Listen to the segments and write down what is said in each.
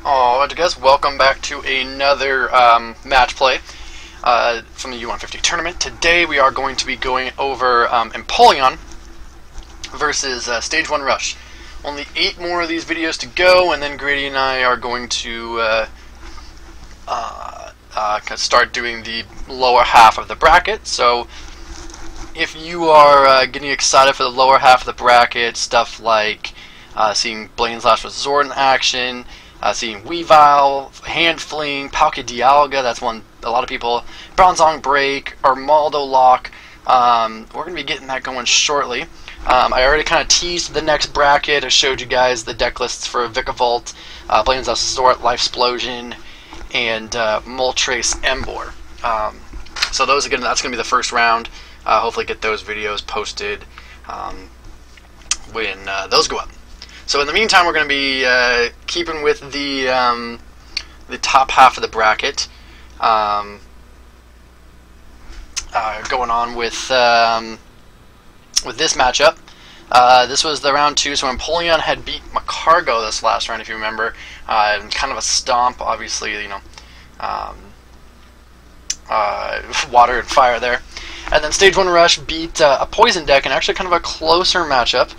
Alright guys, welcome back to another match play from the U150 tournament. Today we are going to be going over Empoleon versus Stage 1 Rush. Only 8 more of these videos to go, and then Grady and I are going to start doing the lower half of the bracket. So if you are getting excited for the lower half of the bracket, stuff like seeing Blaine's Last Resort in action, seeing Weavile, Hand Fling, Palkia Dialga, that's one a lot of people, Bronzong Break, Armaldo Lock, we're going to be getting that going shortly. I already kind of teased the next bracket. I showed you guys the deck lists for Vikavolt, Blaine's Last Resort, Life Explosion, and Moltres Embor. So those again, that's going to be the first round. Hopefully get those videos posted when those go up. So in the meantime, we're going to be keeping with the top half of the bracket, going on with this matchup. This was the round 2, so Empoleon had beat Macargo this last round, if you remember. Kind of a stomp, obviously, you know, water and fire there. And then Stage 1 Rush beat a Poison deck, and actually kind of a closer matchup.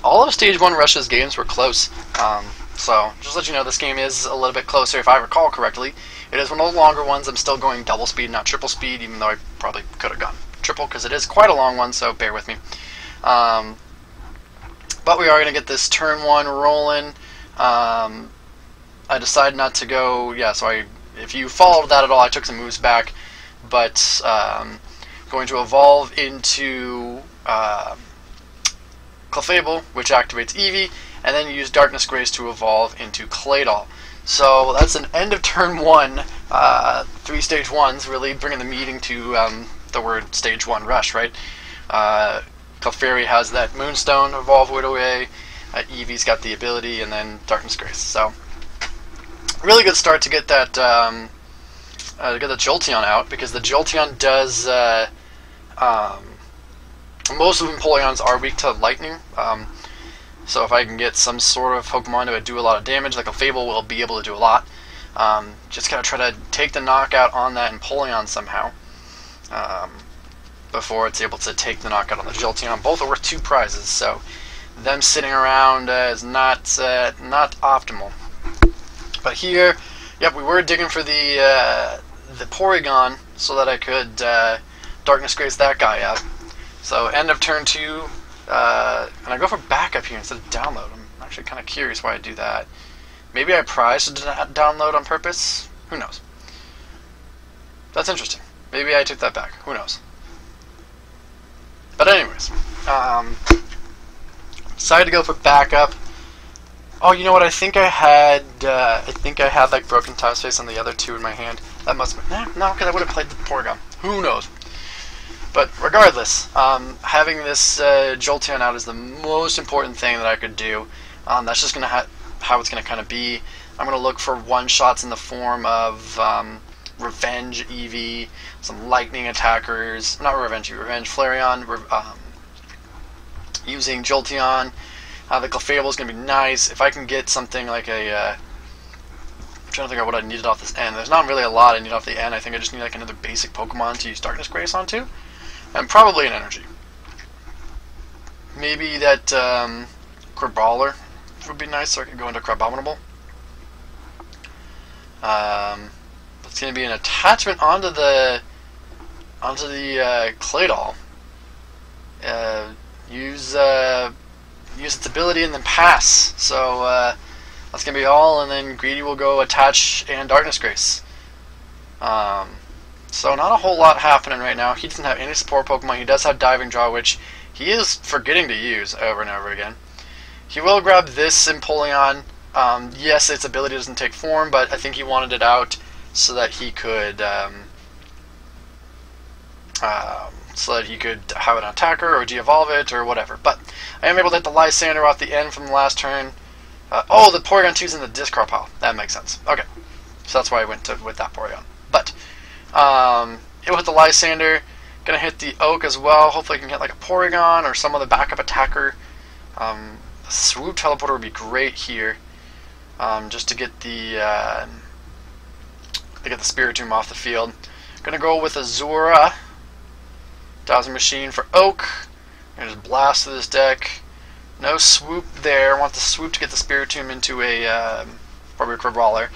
All of Stage 1 Rush's games were close, so just to let you know, this game is a little bit closer, if I recall correctly. It is one of the longer ones. I'm still going double speed, not triple speed, even though I probably could have gone triple, because it is quite a long one, so bear with me. But we are going to get this turn 1 rolling. I decided not to go, if you followed that at all, I took some moves back, but going to evolve into Clefable, which activates Eevee, and then use Darkness Grace to evolve into Claydol. So that's an end of turn 1, 3 stage 1s, really bringing the meeting to the word Stage 1 Rush, right? Clefairy has that Moonstone, Evolve Widoway, Eevee's got the ability, and then Darkness Grace. So really good start to get that, get the Jolteon out, because the Jolteon does, most of Empoleons are weak to lightning, so if I can get some sort of Pokemon to do a lot of damage, like a Fable will be able to do a lot. Just gotta try to take the knockout on that Empoleon somehow, before it's able to take the knockout on the Jolteon. Both are worth 2 prizes, so them sitting around is not optimal. But here, yep, we were digging for the Porygon so that I could Darkness Grace that guy out. So end of turn 2, and I go for backup here instead of download. I'm actually kind of curious why I do that. Maybe I priced to download on purpose? Who knows? That's interesting. Maybe I took that back. Who knows? But anyways, decided to go for backup. Oh, you know what? I think I had like Broken Time Space on the other 2 in my hand. That must have been no, because I would have played the Porygon. Who knows? But regardless, having this Jolteon out is the most important thing that I could do. That's just gonna how it's gonna kind of be. I'm gonna look for one-shots in the form of Revenge Eevee, some Lightning attackers, not Revenge Eevee, Revenge Flareon, using Jolteon. The Clefable is gonna be nice. If I can get something like a, I'm trying to figure out what I needed off this end. There's not really a lot I need off the end. I think I just need like another basic Pokemon to use Darkness Grace onto. And probably an energy. Maybe that Crabrawler would be nice, so I could go into Crabominable. It's going to be an attachment onto the Claydol. Use its ability and then pass. So that's going to be all, and then Greedy will go attach and Darkness Grace. So not a whole lot happening right now. He doesn't have any support Pokemon. He does have Diving Draw, which he is forgetting to use over and over again. He will grab this Empoleon. Yes, its ability doesn't take form, but I think he wanted it out so that he could have an attacker or de-evolve it or whatever. But I am able to hit the Lysander off the end from the last turn. Oh, the Porygon 2's in the discard pile. That makes sense. Okay, so that's why I went with that Porygon. But it will hit the Lysander. Gonna hit the Oak as well. Hopefully I can hit like a Porygon or some other backup attacker. A Swoop Teleporter would be great here. just to get the Spiritomb off the field. Gonna go with a Zora Dowsing Machine for Oak. Gonna just blast through this deck. No swoop there. I want the swoop to get the Spiritomb into a probably a Crabrawler.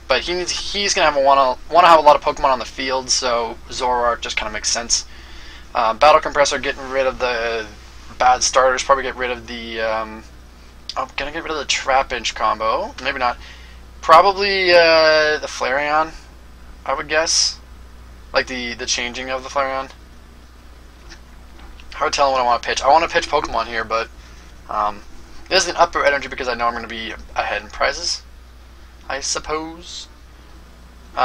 But he's gonna want to have a lot of Pokemon on the field, so Zoroark just kind of makes sense. Battle Compressor, getting rid of the bad starters. Probably get rid of the. I'm gonna get rid of the Trapinch combo. Maybe not. Probably the Flareon, I would guess. Like the changing of the Flareon. Hard telling what I want to pitch. I want to pitch Pokemon here, but this is an upper energy because I know I'm going to be ahead in prizes, I suppose. Go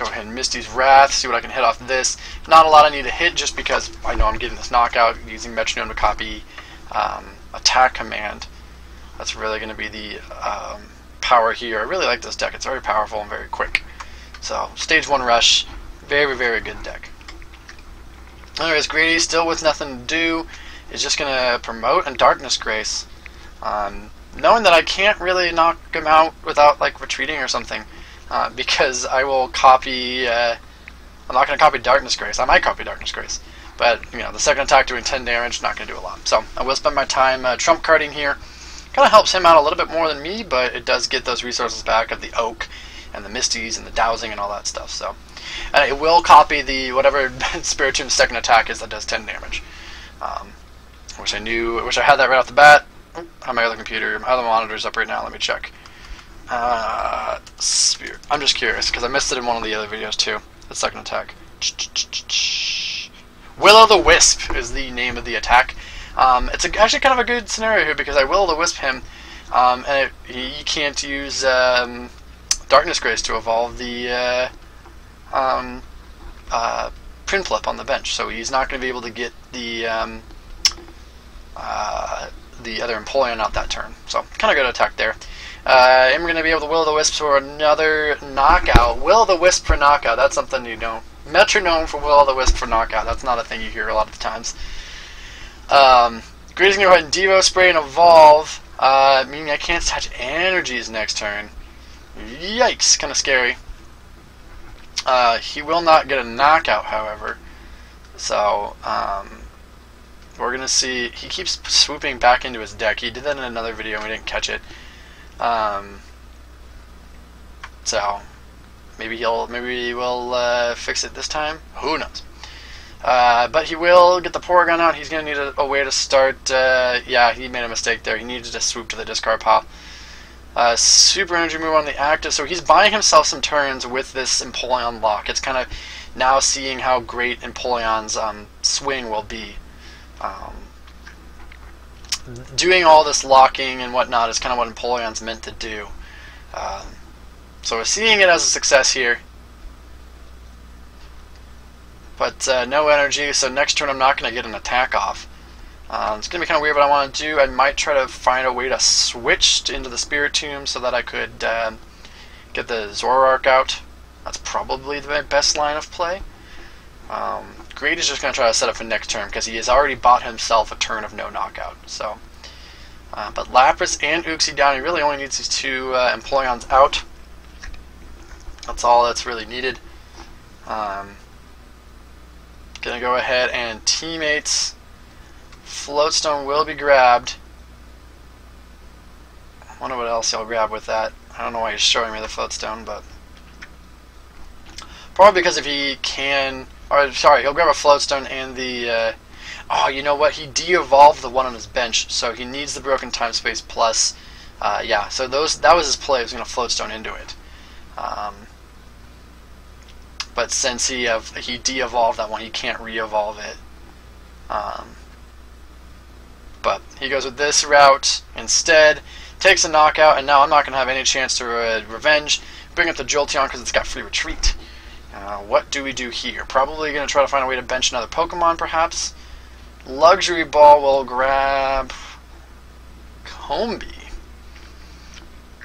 ahead and Misty's Wrath, see what I can hit off this. Not a lot I need to hit just because I know I'm getting this knockout using Metronome to copy Attack Command. That's really going to be the power here. I really like this deck. It's very powerful and very quick. So, Stage 1 Rush, very, very good deck. Anyways, Grady, still with nothing to do, is just going to promote and Darkness Grace. Knowing that I can't really knock him out without, like, retreating or something. Because I will copy... I'm not going to copy Darkness Grace. I might copy Darkness Grace. But, you know, the second attack doing 10 damage, not going to do a lot. So, I will spend my time trump carding here. Kind of helps him out a little bit more than me, but it does get those resources back of the Oak and the Misties and the Dowsing and all that stuff. So, it will copy the whatever Spiritomb's second attack is that does 10 damage. Wish I had that right off the bat. How my other computer, my other monitor's up right now. Let me check. I'm just curious because I missed it in one of the other videos too. The second attack. Will-o'-the-Wisp is the name of the attack. It's actually kind of a good scenario here because I Will-o'-the-Wisp him, and he can't use Darkness Grace to evolve the Prinplup on the bench, so he's not going to be able to get the other Empoleon out that turn. So kind of good attack there. I'm going to be able to Will-o'-the-Wisp for another knockout. Will-o'-the-Wisp for knockout. That's something you don't. Metronome for Will-o'-the-Wisp for knockout. That's not a thing you hear a lot of the times. Grady's going to go ahead and Devo Spray and Evolve, meaning I can't touch energies next turn. Yikes, kind of scary. He will not get a knockout, however. So, we're going to see. He keeps swooping back into his deck. He did that in another video and we didn't catch it. So, maybe he will fix it this time. Who knows? But he will get the Porygon out. He's going to need a way to start. Yeah, he made a mistake there. He needed to swoop to the discard pile. Super Energy move on the active. So he's buying himself some turns with this Empoleon lock. It's kind of now seeing how great Empoleon's swing will be. Doing all this locking and whatnot is kind of what Empoleon's meant to do. So we're seeing it as a success here. But no energy, so next turn I'm not going to get an attack off. It's going to be kind of weird, but I want to do. I might try to find a way to switch into the Spiritomb so that I could get the Zoroark out. That's probably the best line of play. Great is just going to try to set up for next turn because he has already bought himself a turn of no knockout. So, but Lapras and Uxie down. He really only needs these two Empoleons out. That's all that's really needed. Gonna go ahead and Teammates. Floatstone will be grabbed. I wonder what else he'll grab with that. I don't know why he's showing me the Floatstone, but probably because if he can, or sorry, he'll grab a Floatstone and the. Oh, you know what? He de-evolved the one on his bench, so he needs the Broken Time Space plus. Yeah, so that was his play. He was gonna Floatstone into it. But since he de-evolved that one, he can't re-evolve it. But he goes with this route instead, takes a knockout, and now I'm not going to have any chance to revenge. Bring up the Jolteon because it's got free retreat. What do we do here? Probably going to try to find a way to bench another Pokemon, perhaps. Luxury Ball will grab Combi.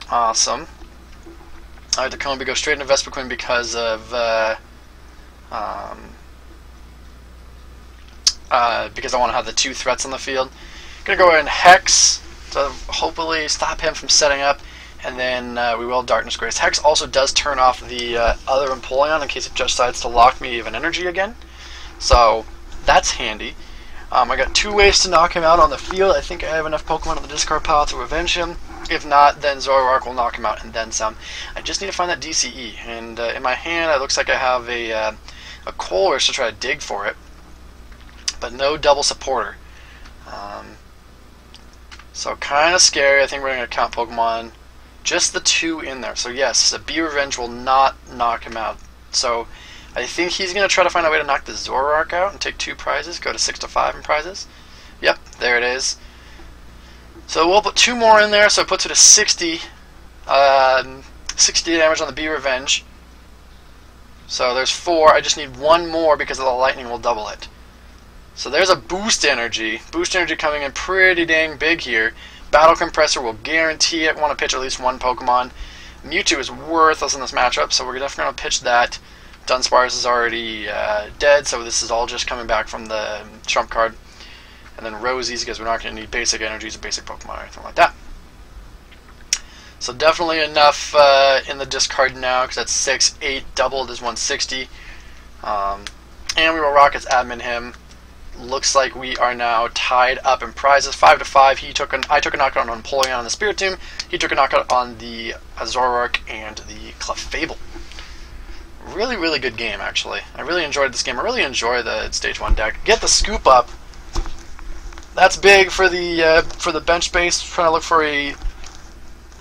Awesome. I like the Combi go straight into Vespiquen because of because I want to have the two threats on the field. Gonna go ahead and Hex. to hopefully stop him from setting up, and then we will Darkness Grace. Hex also does turn off the other Empoleon in case it just decides to lock me of an energy again, so that's handy. I got 2 ways to knock him out on the field. I think I have enough Pokemon on the discard pile to revenge him. If not, then Zoroark will knock him out and then some. I just need to find that DCE, and in my hand it looks like I have a Colress to try to dig for it, but no double supporter. So kind of scary. I think we're going to count Pokemon. Just the 2 in there. So yes, a B Revenge will not knock him out. So I think he's going to try to find a way to knock the Zoroark out and take 2 prizes, go to 6-5 in prizes. Yep, there it is. So we'll put 2 more in there, so it puts it to 60. 60 damage on the B Revenge. So there's 4. I just need 1 more because of the lightning will double it. So there's a boost energy. Boost energy coming in pretty dang big here. Battle Compressor will guarantee it. Want to pitch at least 1 Pokemon. Mewtwo is worthless in this matchup, so we're definitely going to pitch that. Dunsparce is already dead, so this is all just coming back from the trump card. And then Rosies, because we're not going to need basic energies or basic Pokemon or anything like that. So definitely enough in the discard now, because that's 6, 8, doubled is 160. And we will Rockets admin him. Looks like we are now tied up in prizes, 5-5. I took a knockout on Empoleon on the Spiritomb. He took a knockout on the Zoroark and the Clefable. Really, really good game, actually. I really enjoyed this game. I really enjoy the Stage 1 deck. Get the scoop up. That's big for the bench space. Trying to look for a...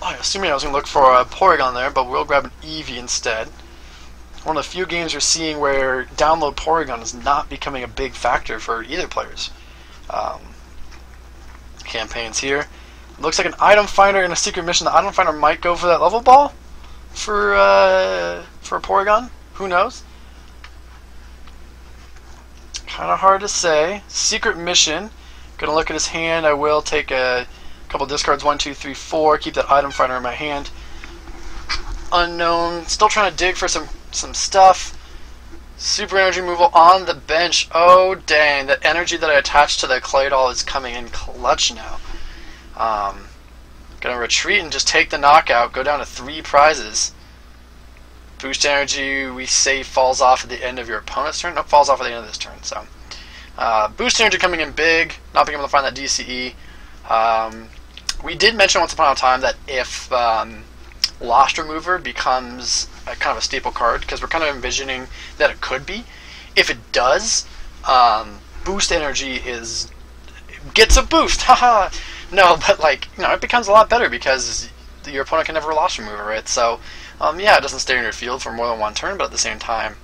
Oh, assuming I was going to look for a Porygon there, but we'll grab an Eevee instead. One of the few games you're seeing where download Porygon is not becoming a big factor for either players. Campaigns here. Looks like an item finder and a secret mission. The item finder might go for that level ball for a Porygon. Who knows? Kind of hard to say. Secret mission. Gonna look at his hand. I will take a couple discards. 1, 2, 3, 4. Keep that item finder in my hand. Unknown. Still trying to dig for some stuff. Super energy removal on the bench. Oh dang, that energy that I attached to the Claydol is coming in clutch now. Gonna retreat and just take the knockout, go down to 3 prizes. Boost energy we say falls off at the end of your opponent's turn. Nope, falls off at the end of this turn. So boost energy coming in big, not being able to find that DCE. We did mention once upon a time that if Lost Remover becomes a kind of a staple card, because we're kind of envisioning that it could be. If it does, boost energy gets a boost. Haha. No, but like, you know, it becomes a lot better because your opponent can never Lost Remover it. So yeah, it doesn't stay in your field for more than 1 turn, but at the same time,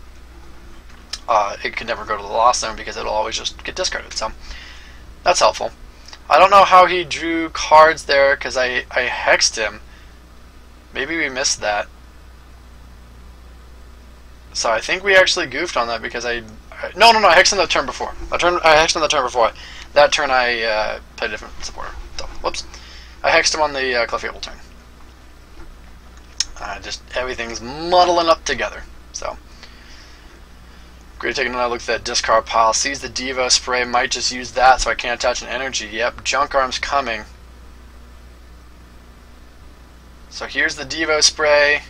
it can never go to the Lost Zone because it'll always just get discarded. So that's helpful. I don't know how he drew cards there because I hexed him. Maybe we missed that. So I think we actually goofed on that because I hexed him the turn before. I hexed him the turn before. That turn I played a different supporter. So, whoops. I hexed him on the Clefable turn. Just everything's muddling up together. So great, taking another look at that discard pile. Sees the Devo Spray, might just use that so I can't attach an energy. Yep, Junk Arm's coming. So here's the Devo Spray.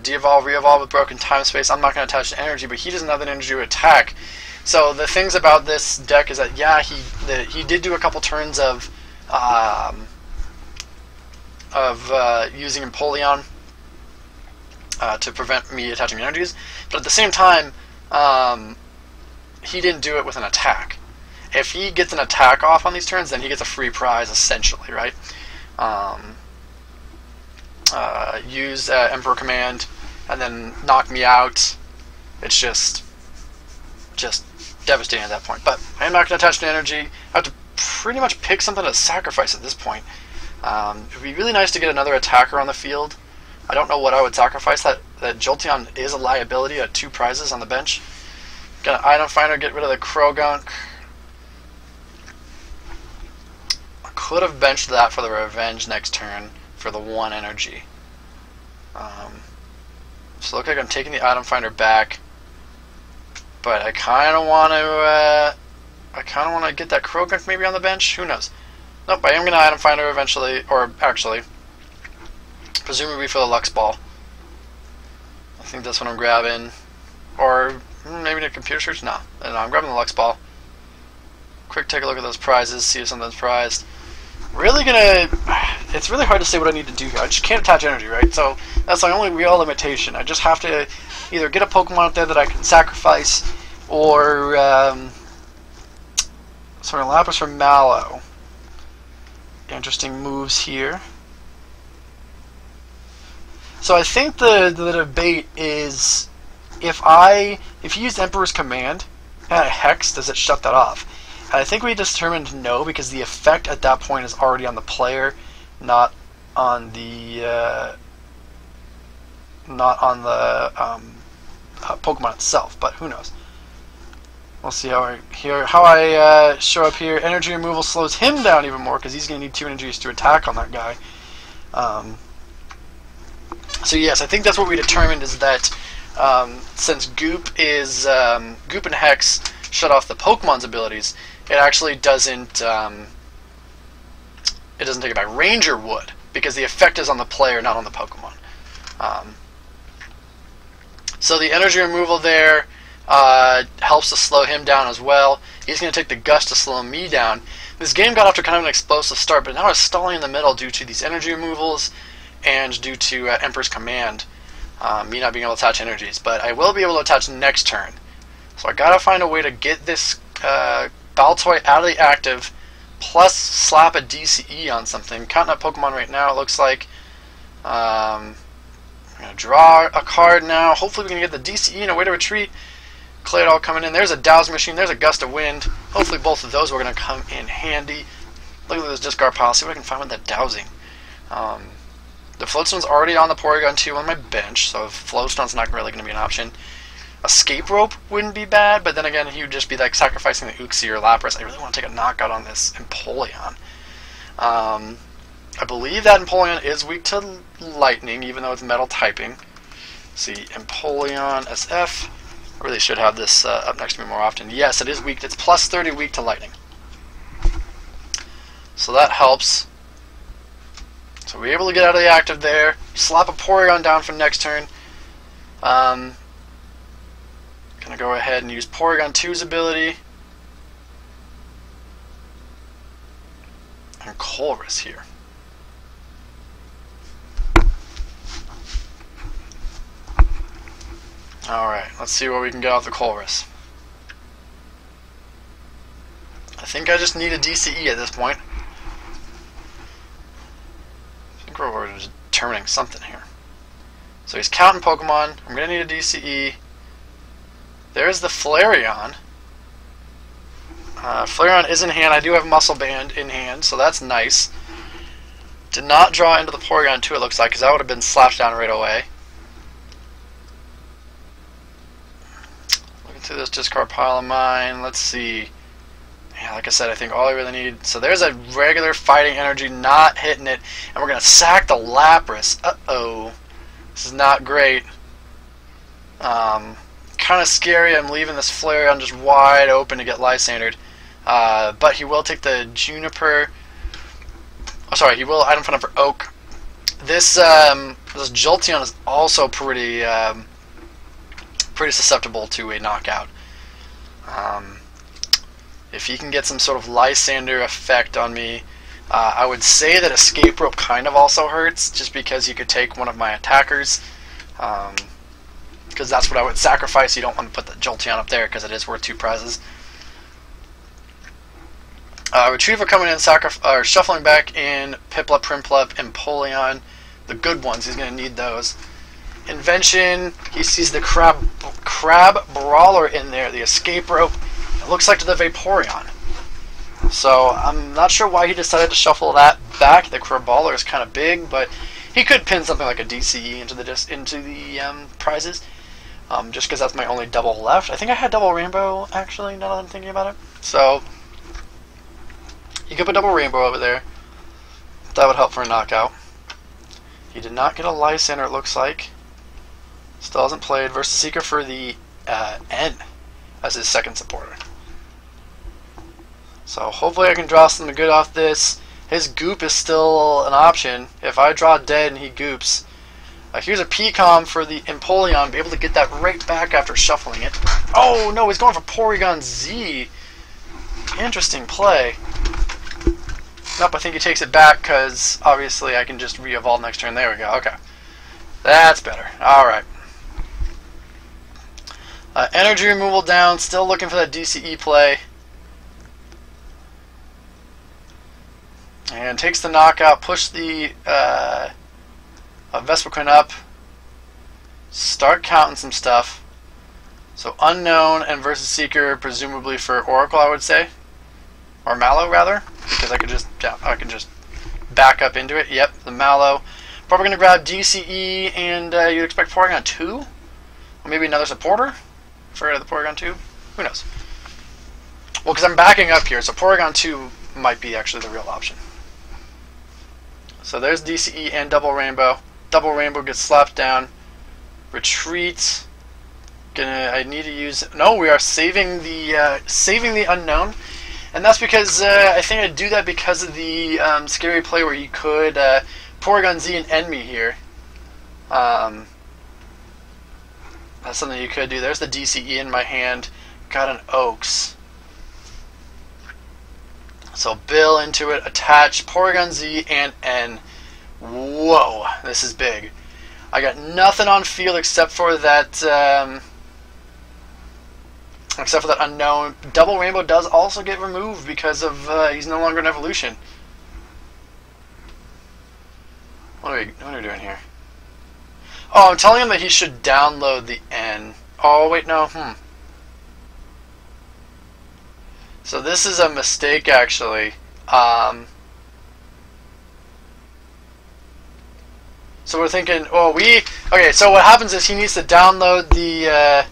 De-evolve, re-evolve with Broken Time Space. I'm not going to attach the energy, but he doesn't have an energy to attack. So the things about this deck is that, yeah, he did do a couple turns of using Empoleon to prevent me attaching energies, but at the same time, he didn't do it with an attack. If he gets an attack off on these turns, then he gets a free prize, essentially, right? Use Emperor Command and then knock me out. It's just devastating at that point. But I am not going to attach to energy. I have to pretty much pick something to sacrifice at this point. It would be really nice to get another attacker on the field. I don't know what I would sacrifice. That Jolteon is a liability at 2 prizes on the bench. Got an item finder, get rid of the Krogunk. I could have benched that for the revenge next turn for the 1 energy. So look like I'm taking the item finder back, but I kind of want to get that Krogunk maybe on the bench. Who knows? Nope, I am going to item finder eventually, or actually, presumably for the Lux Ball. I think that's what I'm grabbing. Or maybe the computer search? No, I'm grabbing the Lux Ball. Quick take a look at those prizes, see if something's prized. It's really hard to say what I need to do here. I just can't attach energy, right? So that's my only real limitation. I just have to either get a Pokemon out there that I can sacrifice, or sort of Lapras or Mallow. Interesting moves here. So I think the debate is, if you use Emperor's Command and a Hex, does it shut that off? And I think we determined no, because the effect at that point is already on the player, not on the Pokemon itself. But who knows? We'll see how I show up here. Energy removal slows him down even more, because he's going to need 2 energies to attack on that guy. So yes, I think that's what we determined, is that since Goop and Hex shut off the Pokemon's abilities, it actually doesn't. It doesn't take it back. Ranger would, because the effect is on the player, not on the Pokemon. So the energy removal there helps to slow him down as well. He's going to take the Gust to slow me down. This game got off to kind of an explosive start, but now it's stalling in the middle due to these energy removals and due to Emperor's Command, me not being able to attach energies. But I will be able to attach next turn. So I gotta find a way to get this Baltoy out of the active, plus slap a DCE on something. Counting up Pokemon right now, it looks like. I'm gonna draw a card now. Hopefully we can get the DCE and a way to retreat. Claydol coming in. There's a Douse Machine. There's a Gust of Wind. Hopefully both of those are going to come in handy. Look at this discard pile. See what I can find with that Dowsing. The Floatstone's already on the Porygon 2 on my bench, so Floatstone's not really going to be an option. Escape Rope wouldn't be bad, but then again, he would just be like sacrificing the Uxie or Lapras. I really want to take a knockout on this Empoleon. I believe that Empoleon is weak to Lightning, even though it's Metal typing. See, Empoleon SF. I really should have this up next to me more often. Yes, it is weak. It's plus 30 weak to Lightning. So that helps. So we're able to get out of the active there. Slap a Porygon down for next turn. Gonna go ahead and use Porygon 2's ability. And Colress here. Alright, let's see what we can get out of the Colress. I think I just need a DCE at this point. I think we're determining something here. So he's counting Pokemon. I'm going to need a DCE. There's the Flareon. Flareon is in hand. I do have Muscle Band in hand, so that's nice. Did not draw into the Porygon 2, it looks like, because that would have been slapped down right away. Looking through this discard pile of mine, let's see. Yeah, like I said, I think all I really need... So there's a regular Fighting Energy not hitting it, and we're going to sack the Lapras. Uh-oh. This is not great. Kind of scary. I'm leaving this Flareon just wide open to get Lysandered. But he will take the Juniper. Oh, sorry, he will item find for Oak. This Jolteon is also pretty susceptible to a knockout. If he can get some sort of Lysander effect on me, I would say that Escape Rope kind of also hurts, just because you could take one of my attackers. Because that's what I would sacrifice. You don't want to put the Jolteon up there because it is worth 2 prizes. Retriever coming in, shuffling back in Piplup, Primplup, Empoleon. The good ones, he's going to need those. Invention, he sees the Crab Brawler in there, the Escape Rope. It looks like to the Vaporeon. So I'm not sure why he decided to shuffle that back. The Crab Brawler is kind of big, but he could pin something like a DCE into the prizes. Just because that's my only double left. I think I had double Rainbow, actually, now that I'm thinking about it. So, you could put double Rainbow over there. That would help for a knockout. He did not get a Lysander, it looks like. Still hasn't played. Versus Seeker for the N as his second supporter. So, hopefully I can draw something good off this. His goop is still an option. If I draw dead and he goops, here's a P-com for the Empoleon. Be able to get that right back after shuffling it. Oh no, he's going for Porygon Z. Interesting play. Nope, I think he takes it back because obviously I can just re-evolve next turn. There we go. Okay, that's better. All right. Energy removal down. Still looking for that DCE play. And takes the knockout. Push the Vespiquen up. Start counting some stuff. So Unknown and Versus Seeker, presumably for Oracle, I would say, or Mallow rather, because I could just back up into it. Yep, the Mallow. Probably gonna grab DCE, and you'd expect Porygon 2, or maybe another supporter for the Porygon 2. Who knows? Well, because I'm backing up here, so Porygon 2 might be actually the real option. So there's DCE and Double Rainbow. Double Rainbow gets slapped down. Retreat. I need to use. No, we are saving the Unknown, and that's because I think I do that because of the scary play where you could Porygon Z and end me here. That's something you could do. There's the DCE in my hand. Got an Oaks. So Bill into it, attach Porygon Z and N. Whoa, this is big. I got nothing on field except for that Unknown. Double Rainbow does also get removed because of he's no longer an evolution. What are we doing here? Oh, I'm telling him that he should download the N. Oh wait, no. So this is a mistake, actually. So we're thinking, okay, so what happens is he needs to download the,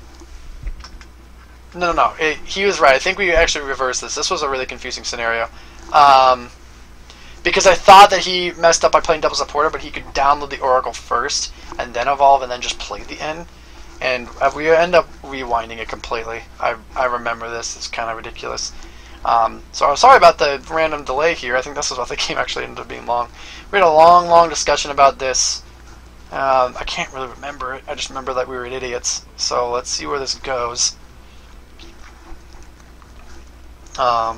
no, he was right. I think we actually reversed this. This was a really confusing scenario. Because I thought that he messed up by playing Double Supporter, but he could download the Oracle first, and then evolve, and then just play the N. And we end up rewinding it completely. I remember this. It's kind of ridiculous. So I'm sorry about the random delay here. I think this is what the game actually ended up being long. We had a long discussion about this. I can't really remember it. I just remember that we were idiots. So let's see where this goes. I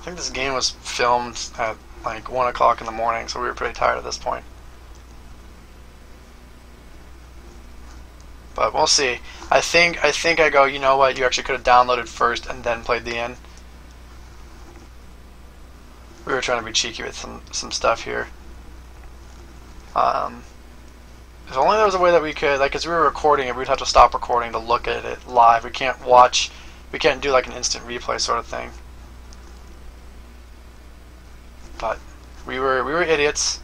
think this game was filmed at like 1 o'clock in the morning, so we were pretty tired at this point. But we'll see. I think I go, you know what, you actually could have downloaded first and then played the N. We were trying to be cheeky with some stuff here. If only there was a way that we could, like, as we were recording it, we'd have to stop recording to look at it live. We can't do like an instant replay sort of thing. But we were idiots.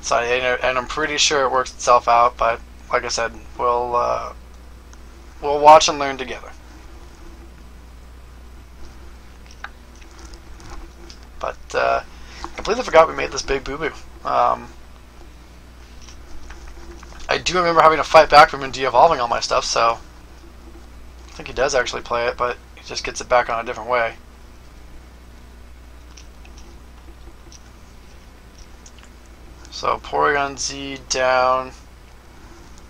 So and I'm pretty sure it works itself out. But like I said, we'll watch and learn together. But completely forgot we made this big boo-boo. I do remember having to fight back from him de-evolving all my stuff, so I think he does actually play it, but he just gets it back on a different way. So Porygon Z down,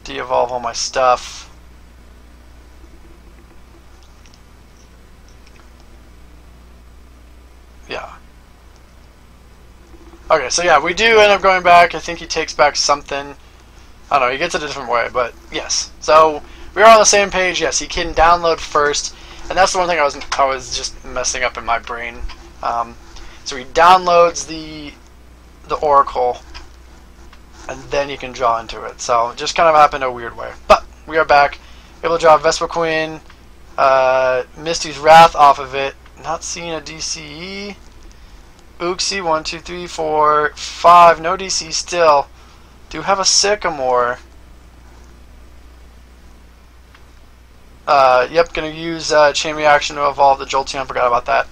de-evolve all my stuff. Yeah. Okay, so yeah, we do end up going back. I think he takes back something. I don't know, he gets it a different way, but yes. So we're on the same page. Yes, he can download first, and that's the one thing I was just messing up in my brain. So he downloads the Oracle, and then you can draw into it. So it just kind of happened a weird way. But we are back, able to draw Vespiquen, Misty's Wrath off of it. Not seeing a DCE. Ooksy, 1, 2, 3, 4, 5. No DC still. Do have a Sycamore. Yep, gonna use Chain Reaction to evolve the Jolteon. Forgot about that.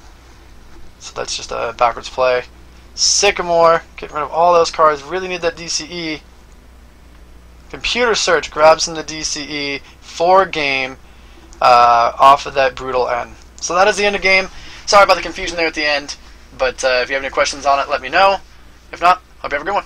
So that's just a backwards play. Sycamore, getting rid of all those cards. Really need that DCE. Computer Search grabs in the DCE for game off of that Brutal N. So that is the end of game. Sorry about the confusion there at the end, but if you have any questions on it, let me know. If not, hope you have a good one.